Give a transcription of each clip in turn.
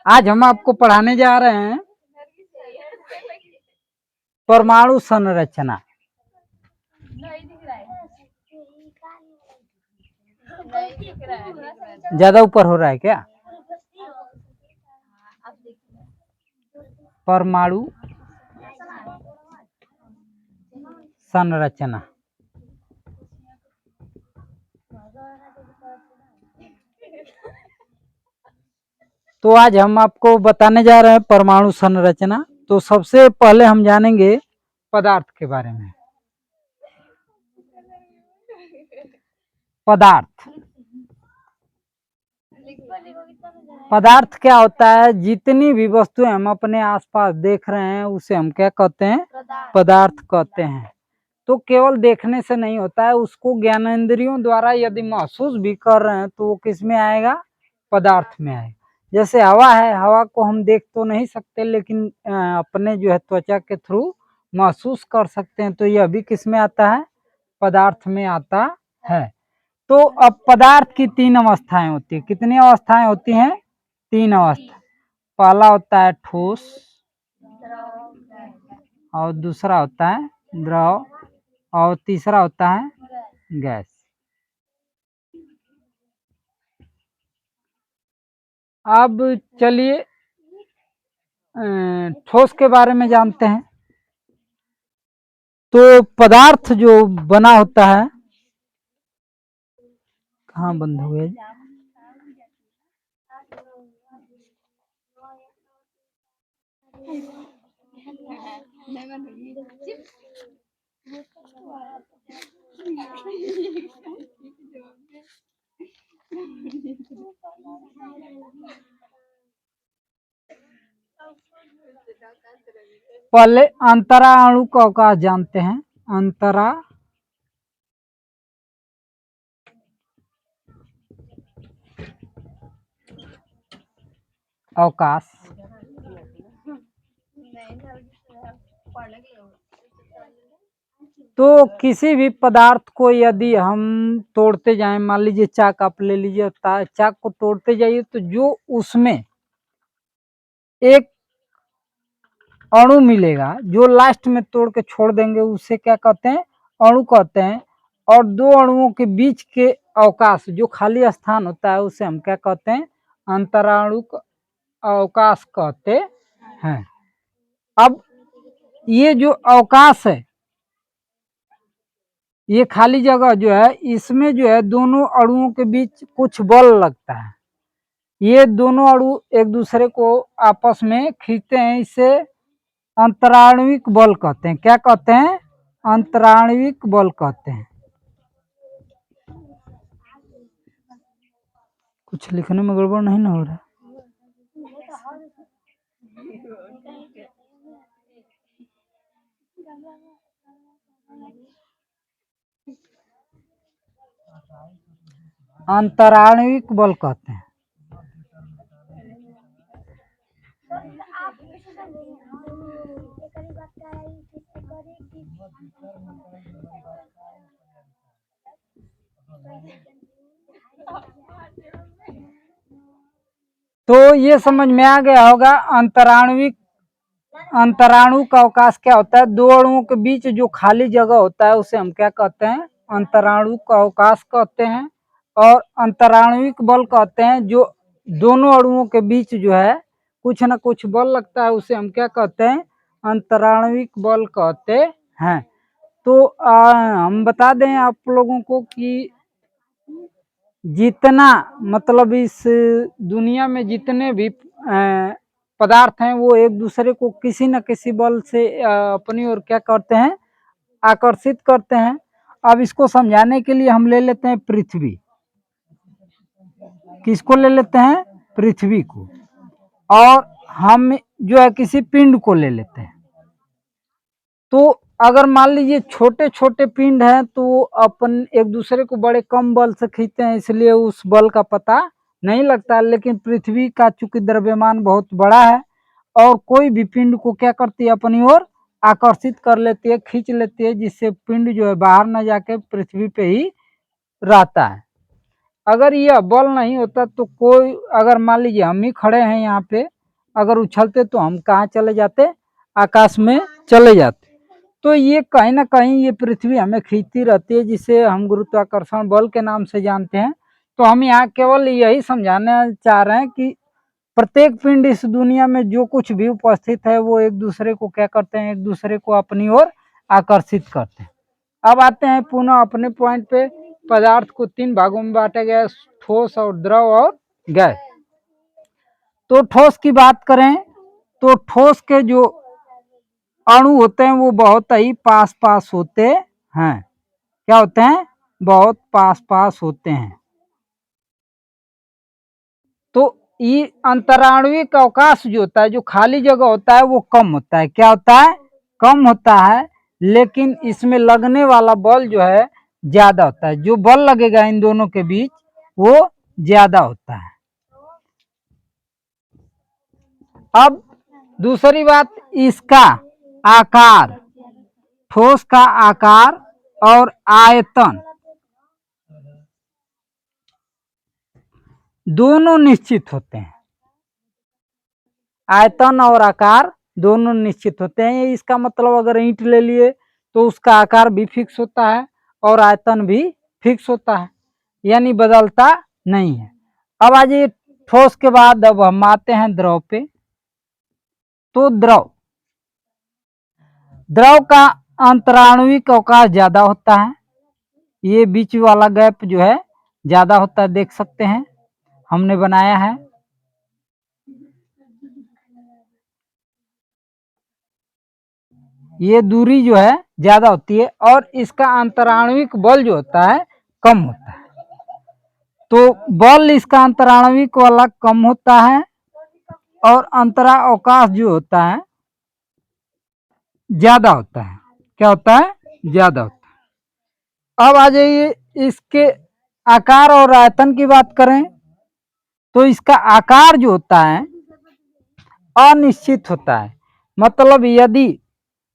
आज हम आपको पढ़ाने जा रहे हैं परमाणु संरचना। ज्यादा ऊपर हो रहा है क्या? परमाणु संरचना। तो आज हम आपको बताने जा रहे हैं परमाणु संरचना। तो सबसे पहले हम जानेंगे पदार्थ के बारे में। पदार्थ क्या होता है? जितनी भी वस्तुएं हम अपने आसपास देख रहे हैं उसे हम क्या कहते हैं? पदार्थ कहते हैं। तो केवल देखने से नहीं होता है, उसको ज्ञानेंद्रियों द्वारा यदि महसूस भी कर रहे हैं तो वो किस में आएगा? पदार्थ में आएगा। जैसे हवा है, हवा को हम देख तो नहीं सकते लेकिन अपने जो है त्वचा के थ्रू महसूस कर सकते हैं, तो यह भी किस में आता है? पदार्थ में आता है। तो अब पदार्थ की तीन अवस्थाएं होती है। कितनी अवस्थाएं होती हैं? तीन अवस्था। पहला होता है ठोस, और दूसरा होता है द्रव, और तीसरा होता है गैस। अब चलिए ठोस के बारे में जानते हैं। तो पदार्थ जो बना होता है, कहाँ बंद हो गया? पहले अंतरा अणु का अवकाश जानते हैं। अंतरा अवकाश। तो किसी भी पदार्थ को यदि हम तोड़ते जाएं, मान लीजिए चाक आप ले लीजिए, चाक को तोड़ते जाइए तो जो उसमें एक अणु मिलेगा, जो लास्ट में तोड़ के छोड़ देंगे उसे क्या कहते हैं? अणु कहते हैं। और दो अणुओं के बीच के अवकाश, जो खाली स्थान होता है, उसे हम क्या कहते हैं? अंतराणुक अवकाश कहते हैं। अब ये जो अवकाश है, ये खाली जगह जो है, इसमें जो है दोनों अणुओं के बीच कुछ बल लगता है। ये दोनों अणु एक दूसरे को आपस में खींचते हैं, इसे अंतराणविक बल कहते हैं। क्या कहते हैं? अंतराणविक बल कहते हैं। कुछ लिखने में गड़बड़ नहीं ना हो रहा? अंतराणविक बल कहते हैं। तो ये समझ में आ गया होगा अंतराणु का अवकाश क्या होता है? दो अणुओं के बीच जो खाली जगह होता है उसे हम क्या कहते हैं? अंतराणु का अवकाश कहते हैं। और अंतराणुविक बल कहते हैं, जो दोनों अणुओं के बीच जो है कुछ न कुछ बल लगता है, उसे हम क्या कहते हैं? अंतराणुविक बल कहते हैं। तो हम बता दें आप लोगों को कि जितना मतलब इस दुनिया में जितने भी पदार्थ हैं, वो एक दूसरे को किसी न किसी बल से अपनी ओर क्या करते हैं? आकर्षित करते हैं। अब इसको समझाने के लिए हम ले लेते हैं पृथ्वी। किसको ले लेते हैं? पृथ्वी को। और हम जो है किसी पिंड को ले लेते हैं। तो अगर मान लीजिए छोटे छोटे पिंड हैं तो अपन एक दूसरे को बड़े कम बल से खींचते हैं, इसलिए उस बल का पता नहीं लगता। लेकिन पृथ्वी का चूंकि द्रव्यमान बहुत बड़ा है, और कोई भी पिंड को क्या करती है? अपनी ओर आकर्षित कर लेती है, खींच लेती है, जिससे पिंड जो है बाहर न जाके पृथ्वी पे ही रहता है। अगर यह बल नहीं होता तो कोई, अगर मान लीजिए हम ही खड़े हैं यहाँ पे, अगर उछलते तो हम कहाँ चले जाते, आकाश में चले जाते। तो ये कहीं ना कहीं ये पृथ्वी हमें खींचती रहती है, जिसे हम गुरुत्वाकर्षण बल के नाम से जानते हैं। तो हम यहाँ केवल यही समझाना चाह रहे हैं कि प्रत्येक पिंड इस दुनिया में जो कुछ भी उपस्थित है वो एक दूसरे को क्या करते हैं, एक दूसरे को अपनी ओर आकर्षित करते हैं। अब आते हैं पुनः अपने पॉइंट पे। पदार्थ को 3 भागों में बांटा गया है, ठोस और द्रव और गैस। तो ठोस की बात करें तो ठोस के जो अणु होते हैं वो बहुत ही पास पास होते हैं। क्या होते हैं? बहुत पास पास होते हैं। तो ये अंतराणुविक अवकाश जो होता है, जो खाली जगह होता है वो कम होता है। क्या होता है? कम होता है। लेकिन इसमें लगने वाला बल जो है ज्यादा होता है। जो बल लगेगा इन दोनों के बीच वो ज्यादा होता है। अब दूसरी बात, इसका आकार, ठोस का आकार और आयतन दोनों निश्चित होते हैं। आयतन और आकार दोनों निश्चित होते हैं। इसका मतलब अगर ईंट ले लिए तो उसका आकार भी फिक्स होता है और आयतन भी फिक्स होता है, यानी बदलता नहीं है। अब आ जाइए ठोस के बाद अब हम आते हैं द्रव पे। तो द्रव का अंतराणुविक अवकाश ज्यादा होता है। ये बीच वाला गैप जो है ज्यादा होता है, देख सकते हैं हमने बनाया है। ये दूरी जो है ज्यादा होती है और इसका अंतराणुविक बल जो होता है कम होता है। तो बल इसका अंतराणुविक वाला कम होता है और अंतरा अवकाश जो होता है ज्यादा होता है। क्या होता है? ज्यादा होता है। अब आ जाइए इसके आकार और आयतन की बात करें तो इसका आकार जो होता है अनिश्चित होता है। मतलब यदि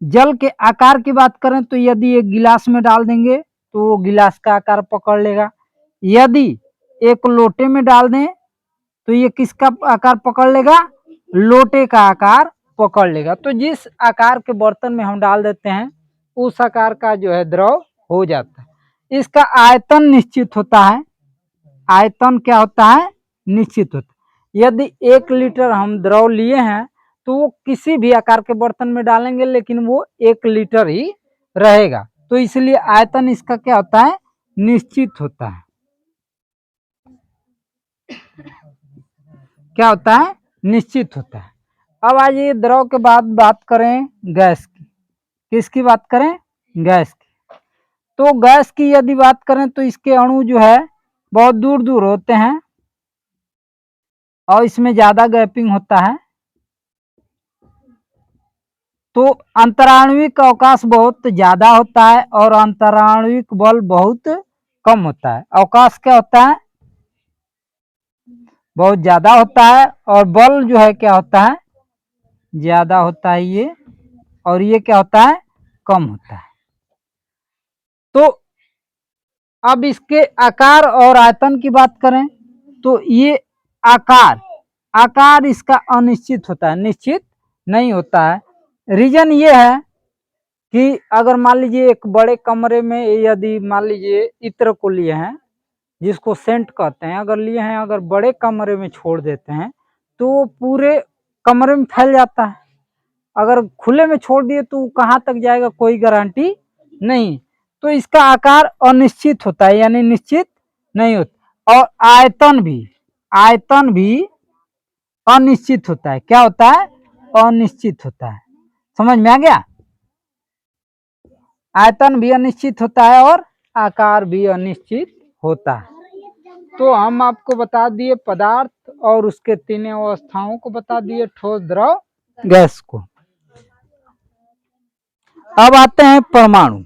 जल के आकार की बात करें तो यदि एक गिलास में डाल देंगे तो वो गिलास का आकार पकड़ लेगा। यदि एक लोटे में डाल दें तो ये किसका आकार पकड़ लेगा? लोटे का आकार पकड़ लेगा। तो जिस आकार के बर्तन में हम डाल देते हैं उस आकार का जो है द्रव हो जाता है। इसका आयतन निश्चित होता है। आयतन क्या होता है? निश्चित होता है। यदि 1 लीटर हम द्रव लिए हैं तो वो किसी भी आकार के बर्तन में डालेंगे लेकिन वो 1 लीटर ही रहेगा। तो इसलिए आयतन इसका क्या होता है? निश्चित होता है। क्या होता है? निश्चित होता है। अब आज ये द्रव के बाद बात करें गैस की। किसकी बात करें? गैस की। तो गैस की यदि बात करें तो इसके अणु जो है बहुत दूर दूर होते हैं और इसमें ज्यादा गैपिंग होता है। तो अंतराणुविक अवकाश बहुत ज्यादा होता है और अंतराणुविक बल बहुत कम होता है। अवकाश क्या होता है? बहुत ज्यादा होता है और बल जो है क्या होता है? ज्यादा होता है ये, और ये क्या होता है? कम होता है। तो अब इसके आकार और आयतन की बात करें तो ये आकार इसका अनिश्चित होता है, निश्चित नहीं होता है। रीजन ये है कि अगर मान लीजिए एक बड़े कमरे में यदि मान लीजिए इत्र को लिए हैं, जिसको सेंट कहते हैं, अगर लिए हैं, अगर बड़े कमरे में छोड़ देते हैं तो वो पूरे कमरे में फैल जाता है। अगर खुले में छोड़ दिए तो कहाँ तक जाएगा कोई गारंटी नहीं। तो इसका आकार अनिश्चित होता है, यानी निश्चित नहीं होता। और आयतन भी अनिश्चित होता है। क्या होता है? अनिश्चित होता है। समझ में आ गया? आयतन भी अनिश्चित होता है और आकार भी अनिश्चित होता है। तो हम आपको बता दिए पदार्थ और उसके 3 अवस्थाओं को बता दिए, ठोस, द्रव, गैस को। अब आते हैं परमाणु।